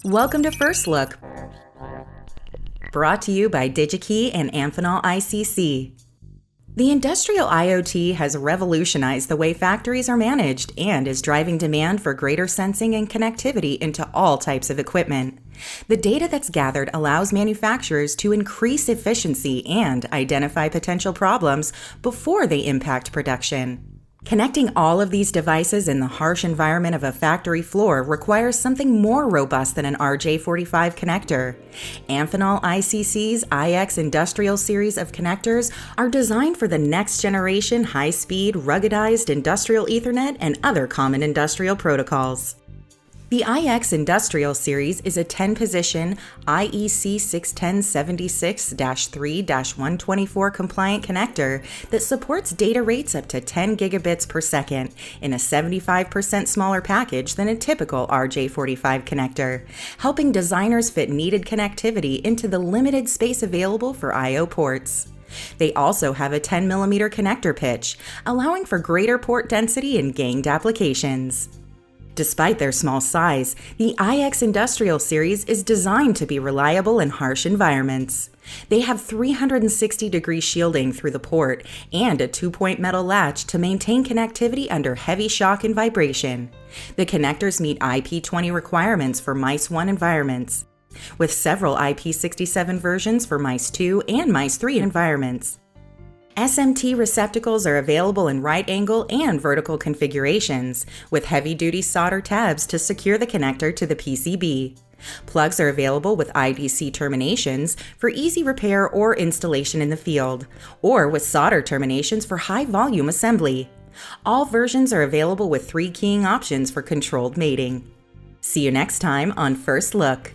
Welcome to First Look, brought to you by DigiKey and Amphenol ICC. The industrial IoT has revolutionized the way factories are managed and is driving demand for greater sensing and connectivity into all types of equipment. The data that's gathered allows manufacturers to increase efficiency and identify potential problems before they impact production. Connecting all of these devices in the harsh environment of a factory floor requires something more robust than an RJ45 connector. Amphenol ICC's iX Industrial series of connectors are designed for the next generation high-speed, ruggedized industrial Ethernet and other common industrial protocols. The iX Industrial Series is a 10-position IEC 61076-3-124 compliant connector that supports data rates up to 10 gigabits per second in a 75% smaller package than a typical RJ45 connector, helping designers fit needed connectivity into the limited space available for I/O ports. They also have a 10mm connector pitch, allowing for greater port density in ganged applications. Despite their small size, the iX Industrial Series is designed to be reliable in harsh environments. They have 360-degree shielding through the port and a 2-point metal latch to maintain connectivity under heavy shock and vibration. The connectors meet IP20 requirements for Mice 1 environments, with several IP67 versions for Mice 2 and Mice 3 environments. SMT receptacles are available in right angle and vertical configurations, with heavy-duty solder tabs to secure the connector to the PCB. Plugs are available with IDC terminations for easy repair or installation in the field, or with solder terminations for high-volume assembly. All versions are available with 3 keying options for controlled mating. See you next time on First Look.